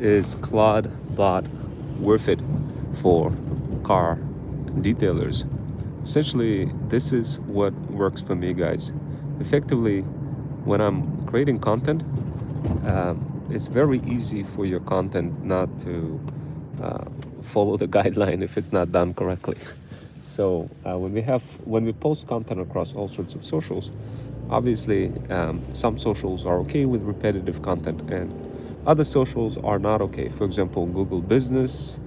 Is clawdbot worth it for car detailers? Essentially, this is what works for me, guys. Effectively, when I'm creating content, it's very easy for your content not to uh, follow the guideline if it's not done correctly. So when we post content across all sorts of socials, obviously some socials are okay with repetitive content and other socials are not okay. For example, Google Business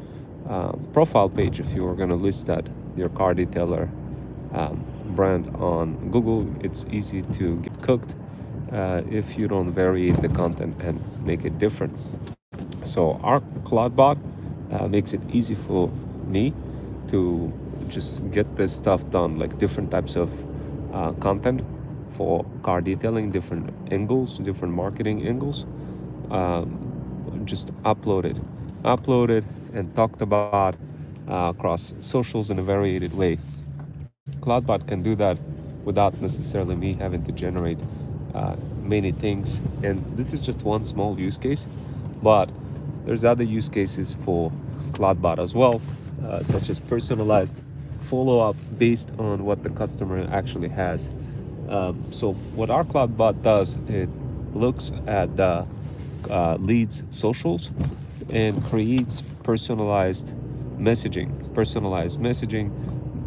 profile page, if you were going to list that your car detailer brand on Google, it's easy to get cooked if you don't vary the content and make it different. So our CloudBot makes it easy for me to just get this stuff done, like different types of content for car detailing, different angles, different marketing angles. Just upload it, and talked about across socials in a varied way. CloudBot can do that without necessarily me having to generate many things. And this is just one small use case, but there's other use cases for CloudBot as well, such as personalized follow-up based on what the customer actually has. So what our CloudBot does, it looks at the leads socials and creates personalized messaging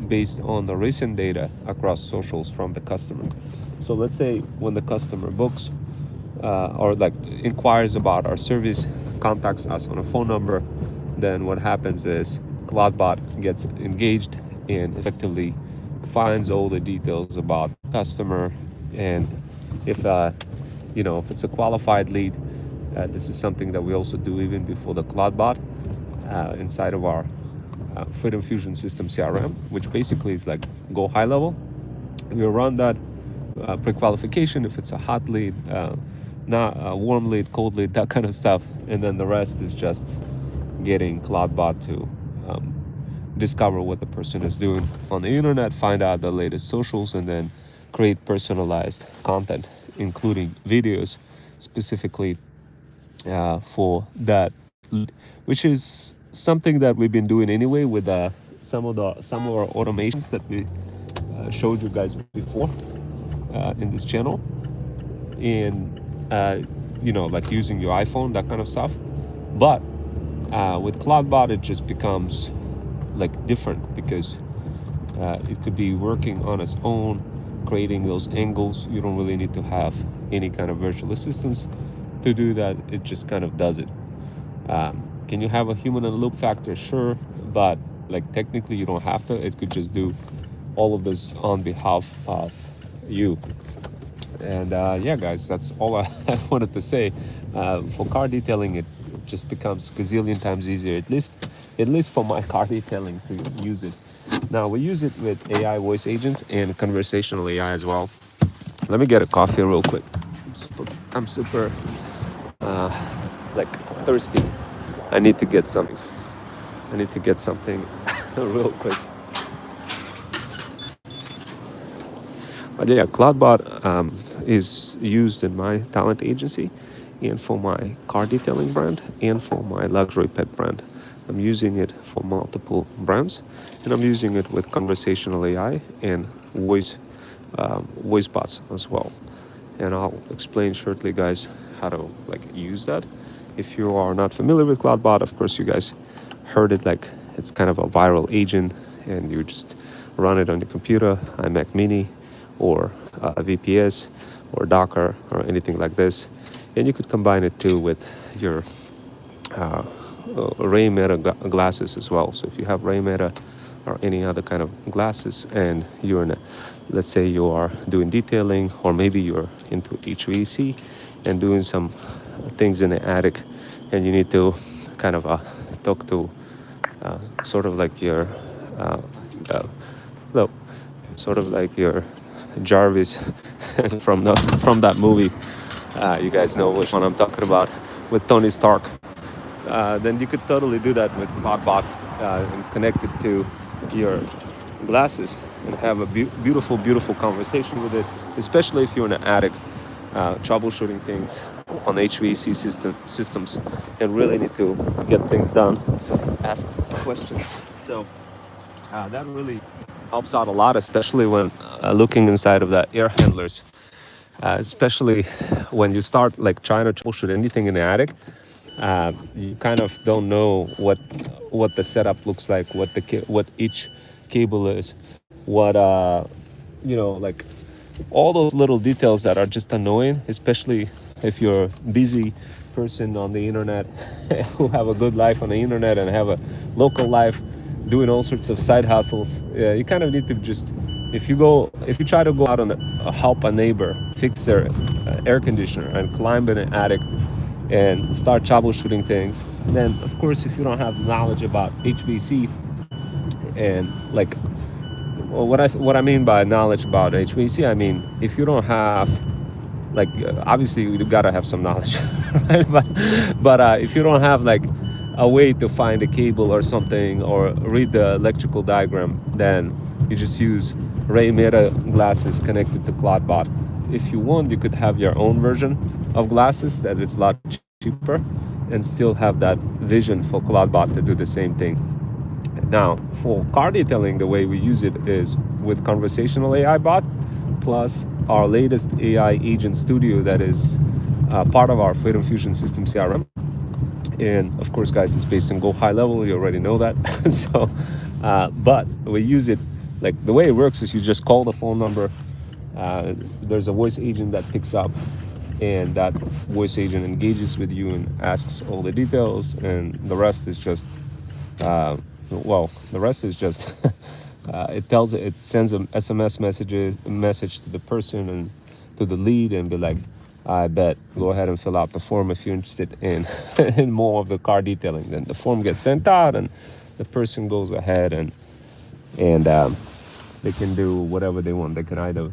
based on the recent data across socials from the customer. So let's say when the customer books or like inquires about our service, contacts us on a phone number, then what happens is CloudBot gets engaged and effectively finds all the details about the customer. And if if it's a qualified lead, this is something that we also do even before the CloudBot inside of our Freedom Fusion System CRM, which basically is like go high level. We run that pre-qualification if it's a hot lead, not a warm lead, cold lead, that kind of stuff, and then the rest is just getting CloudBot to discover what the person is doing on the internet, find out the latest socials, and then create personalized content, including videos specifically for that lead, which is something that we've been doing anyway with some of our automations that we showed you guys before in this channel, and like using your iPhone, that kind of stuff. But with CloudBot, it just becomes like different because it could be working on its own, creating those angles. You don't really need to have any kind of virtual assistance to do that. It just kind of does it. Can you have a human in the loop factor? Sure, but like technically you don't have to. It could just do all of this on behalf of you. And yeah, guys, that's all I wanted to say. For car detailing, it just becomes gazillion times easier, at least for my car detailing, to use it. Now we use it with AI voice agents and conversational AI as well. Let me get a coffee real quick. I'm super like thirsty. I need to get something. Real quick. But yeah, CloudBot is used in my talent agency and for my car detailing brand and for my luxury pet brand. I'm using it for multiple brands, and I'm using it with conversational AI and voice bots as well. And I'll explain shortly, guys, how to like use that. If you are not familiar with CloudBot, of course you guys heard it, like it's kind of a viral agent, and you just run it on your computer, iMac Mini, or a VPS, or Docker, or anything like this. And you could combine it too with your Ray Meta glasses as well. So if you have Ray Meta or any other kind of glasses, and you're in let's say you are doing detailing, or maybe you're into HVAC and doing some things in the attic, and you need to kind of talk to sort of like your no, sort of like your Jarvis from that movie. You guys know which one I'm talking about, with Tony Stark. Then you could totally do that with CloudBot and connect it to your glasses and have a beautiful conversation with it, especially if you're in an attic troubleshooting things, on HVAC systems and really need to get things done, ask questions. So that really helps out a lot, especially when looking inside of the air handlers. Especially when you start like trying to troubleshoot anything in the attic, you kind of don't know what the setup looks like, what each cable is, what like all those little details that are just annoying, especially if you're a busy person on the internet who have a good life on the internet and have a local life doing all sorts of side hustles. You kind of need to just, if you try to go out and help a neighbor fix their air conditioner and climb in an attic and start troubleshooting things, then of course if you don't have knowledge about HVAC and like, well, what I mean by knowledge about HVAC, I mean if you don't have like obviously you gotta have some knowledge, right? But if you don't have like a way to find a cable or something or read the electrical diagram, then you just use Ray Meta glasses connected to clawdbot. If you want, you could have your own version of glasses that is a lot cheaper and still have that vision for clawdbot to do the same thing. Now, for car detailing, the way we use it is with conversational AI bot plus our latest AI agent studio that is part of our Freedom Fusion System CRM. And of course, guys, it's based on Go High Level. You already know that. So, but we use it like the way it works is you just call the phone number. There's a voice agent that picks up, and that voice agent engages with you and asks all the details, and the rest is just it sends an SMS message to the person and to the lead and be like, I bet, go ahead and fill out the form if you're interested in in more of the car detailing. Then the form gets sent out and the person goes ahead and they can do whatever they want. They can either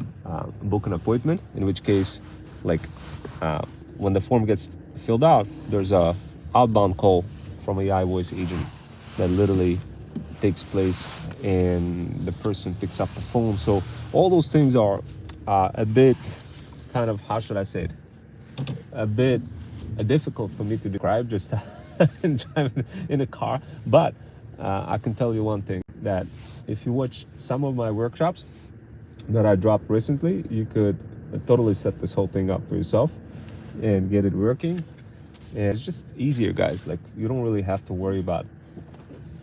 book an appointment, in which case, like when the form gets filled out, there's a outbound call from a AI voice agent that literally takes place and the person picks up the phone. So all those things are a bit kind of, how should I say it, a bit difficult for me to describe just driving in a car. But I can tell you one thing, that if you watch some of my workshops that I dropped recently, you could totally set this whole thing up for yourself and get it working. And it's just easier, guys. Like, you don't really have to worry about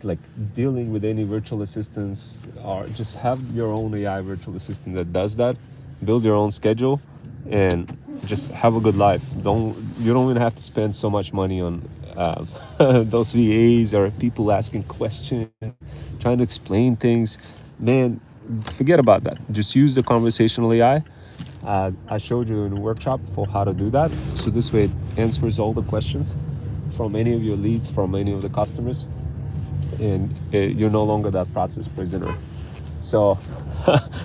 like dealing with any virtual assistants, or just have your own AI virtual assistant that does that. Build your own schedule and just have a good life. You don't even have to spend so much money on those VAs or people asking questions, trying to explain things. Man, forget about that. Just use the conversational AI. I showed you in a workshop for how to do that. So this way it answers all the questions from any of your leads, from any of the customers, and you're no longer that process prisoner. So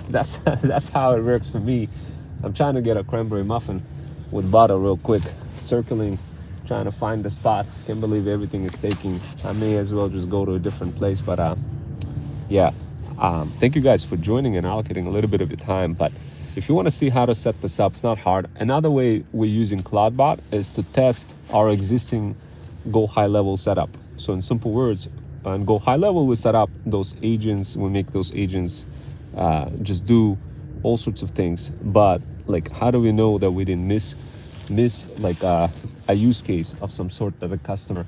that's how it works for me. I'm trying to get a cranberry muffin with butter real quick, circling, trying to find the spot. Can't believe everything is taking. I may as well just go to a different place. But thank you guys for joining and allocating a little bit of your time. But if you want to see how to set this up, it's not hard. Another way we're using clawdbot is to test our existing Go High Level setup. So in simple words, on Go High Level, we set up those agents. We make those agents just do all sorts of things. But like, how do we know that we didn't miss like a use case of some sort that a customer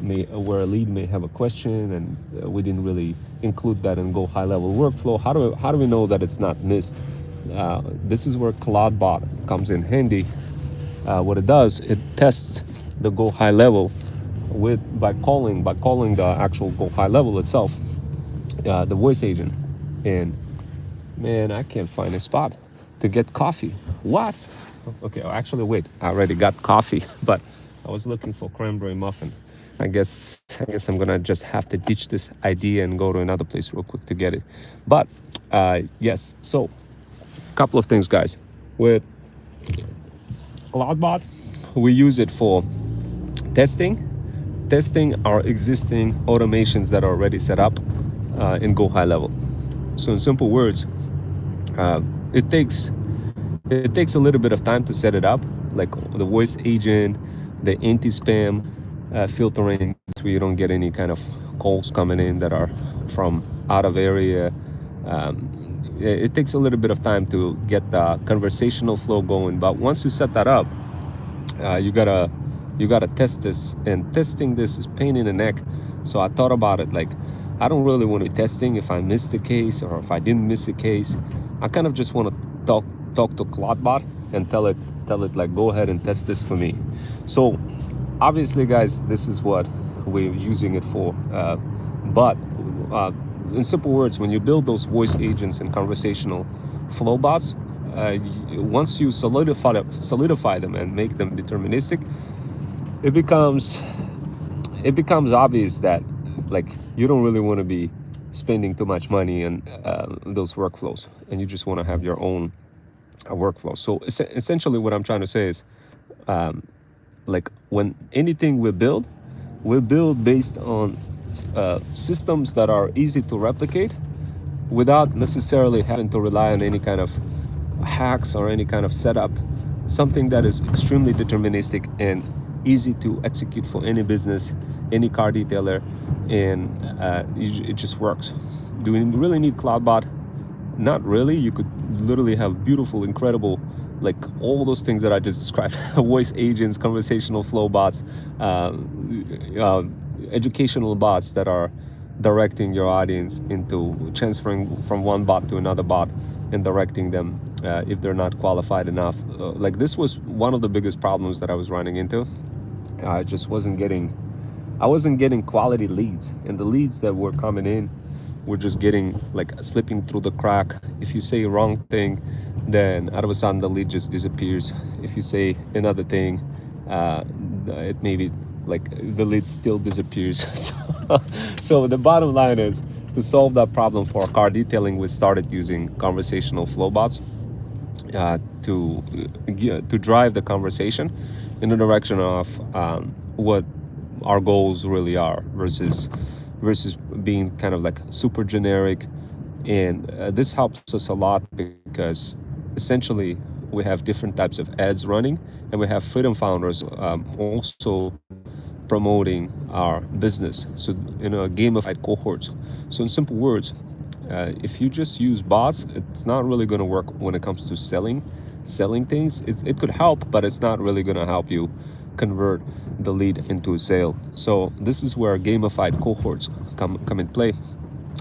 where a lead may have a question and we didn't really include that in Go High Level workflow? How do we know that it's not missed? This is where clawdbot comes in handy. What it does, it tests the Go High Level by calling the actual Go High Level itself, the voice agent. And man, I can't find a spot to get coffee. What? Okay, actually, wait, I already got coffee, but I was looking for cranberry muffin. I guess I'm gonna just have to ditch this idea and go to another place real quick to get it. But yes, so a couple of things, guys. With clawdbot, we use it for testing our existing automations that are already set up in Go High Level. So in simple words, it takes a little bit of time to set it up, like the voice agent, the anti-spam filtering, so you don't get any kind of calls coming in that are from out of area. It takes a little bit of time to get the conversational flow going, but once you set that up, you gotta test this, and testing this is pain in the neck. So I thought about it, like, I don't really want to be testing if I missed the case or if I didn't miss a case. I kind of just want to talk to clawdbot and tell it like, go ahead and test this for me. So obviously, guys, this is what we're using it for, but in simple words, when you build those voice agents and conversational flow bots, once you solidify them and make them deterministic, it becomes obvious that, like, you don't really want to be spending too much money on those workflows, and you just want to have your own workflow. So essentially what I'm trying to say is, like, when anything we build based on systems that are easy to replicate without necessarily having to rely on any kind of hacks or any kind of setup. Something that is extremely deterministic and easy to execute for any business, any car detailer, and it just works. Do we really need clawdbot? Not really. You could literally have beautiful, incredible, like all those things that I just described: voice agents, conversational flow bots, educational bots that are directing your audience into transferring from one bot to another bot and directing them if they're not qualified enough. Like, this was one of the biggest problems that I was running into. I just wasn't getting quality leads, and the leads that were coming in were just getting, like, slipping through the crack. If you say a wrong thing, then out of a sudden the lead just disappears. If you say another thing, it maybe, like, the lead still disappears. So the bottom line is, to solve that problem for car detailing, we started using conversational flow bots to drive the conversation in the direction of what our goals really are, versus being kind of like super generic. And this helps us a lot because essentially we have different types of ads running, and we have freedom founders also promoting our business, so in a gamified cohorts. So in simple words, if you just use bots, it's not really going to work when it comes to selling things. It could help, but it's not really going to help you convert the lead into a sale. So this is where gamified cohorts come in play.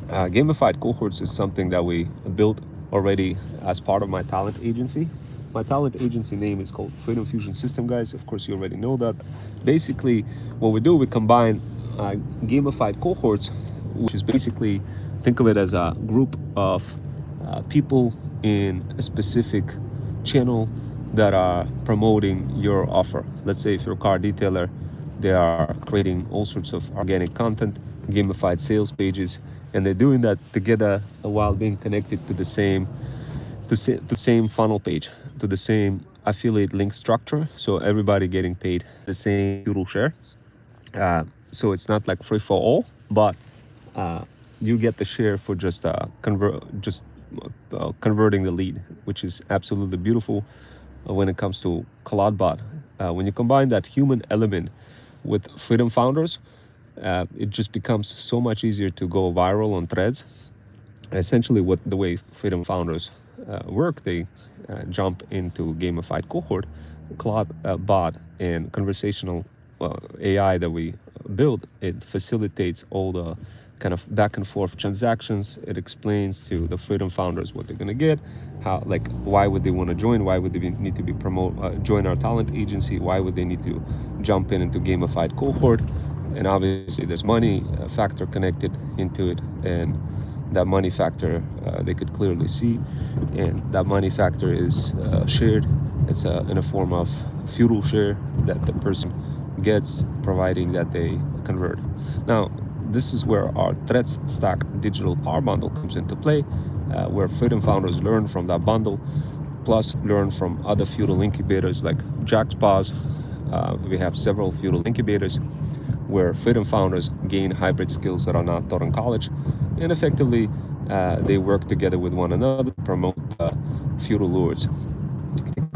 Gamified cohorts is something that we built already as part of my talent agency. My talent agency name is called Freedom Fusion System, guys. Of course, you already know that. Basically, what we do, we combine gamified cohorts, which is basically, think of it as a group of people in a specific channel that are promoting your offer. Let's say if you're a car detailer, they are creating all sorts of organic content, gamified sales pages, and they're doing that together while being connected to the same funnel page, to the same affiliate link structure. So everybody getting paid the same total share. So it's not like free for all, but you get the share for just converting the lead, which is absolutely beautiful when it comes to clawdbot. When you combine that human element with freedom founders, it just becomes so much easier to go viral on threads. Essentially, the way freedom founders work, they jump into gamified cohort, clawdbot, and conversational AI that we build. It facilitates all the kind of back and forth transactions. It explains to the freedom founders what they're going to get, how, like, why would they want to join, why would they need to be join our talent agency, why would they need to jump into gamified cohort. And obviously there's money factor connected into it, and that money factor they could clearly see, and that money factor is shared. It's in a form of feudal share that the person gets, providing that they convert. Now, this is where our threats stack digital power bundle comes into play, where freedom founders learn from that bundle, plus learn from other feudal incubators like Jackspaws. We have several feudal incubators where freedom founders gain hybrid skills that are not taught in college, and effectively they work together with one another to promote feudal lords.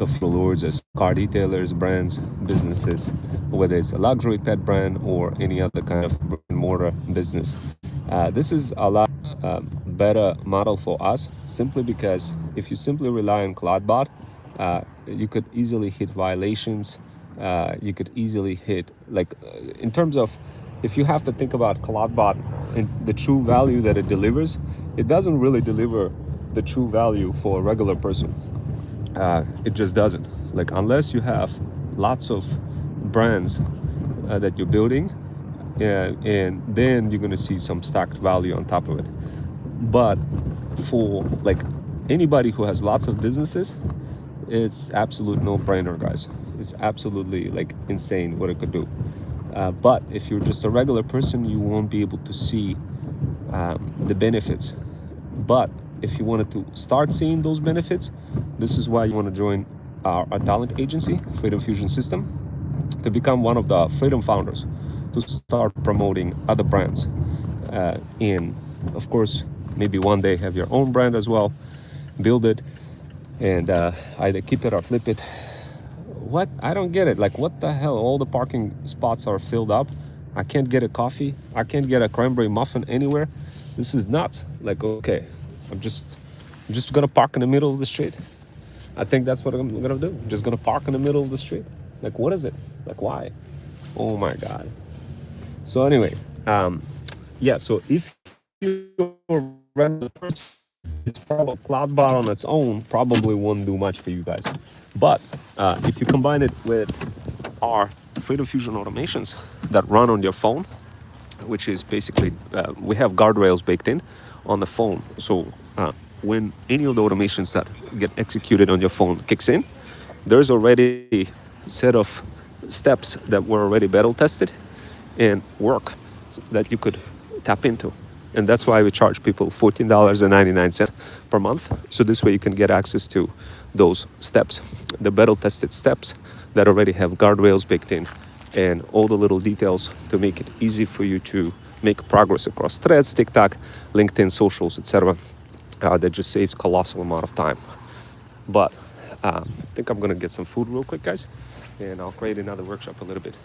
a few lords as car retailers, brands, businesses, whether it's a luxury pet brand or any other kind of brick and mortar business. This is a lot better model for us, simply because if you simply rely on clawdbot, you could easily hit violations. You could easily hit, like, in terms of, if you have to think about clawdbot and the true value that it delivers, it doesn't really deliver the true value for a regular person. It just doesn't. Like, unless you have lots of brands that you're building, and then you're going to see some stacked value on top of it. But for like anybody who has lots of businesses, it's absolute no-brainer, guys. It's absolutely like insane what it could do. But if you're just a regular person, you won't be able to see the benefits. But if you wanted to start seeing those benefits, this is why you want to join our talent agency, Freedom Fusion System, to become one of the Freedom founders, to start promoting other brands. And of course, maybe one day have your own brand as well, build it, and either keep it or flip it. What? I don't get it. Like, what the hell? All the parking spots are filled up. I can't get a coffee. I can't get a cranberry muffin anywhere. This is nuts. Like, okay, I'm just gonna park in the middle of the street. I think that's what I'm gonna do. I'm just gonna park in the middle of the street. Like, what is it? Like, why? Oh my God. So anyway, yeah. So if you're a regular person, it's probably clawdbot on its own probably won't do much for you guys. But if you combine it with our Freedom Fusion automations that run on your phone, which is basically, we have guardrails baked in on the phone. So when any of the automations that get executed on your phone kicks in, there's already a set of steps that were already battle tested and work that you could tap into. And that's why we charge people $14.99 per month. So this way you can get access to those steps, the battle tested steps that already have guardrails baked in and all the little details to make it easy for you to make progress across Threads, TikTok, LinkedIn, socials, etc. That just saves colossal amount of time. But I think I'm gonna get some food real quick, guys, and I'll create another workshop a little bit.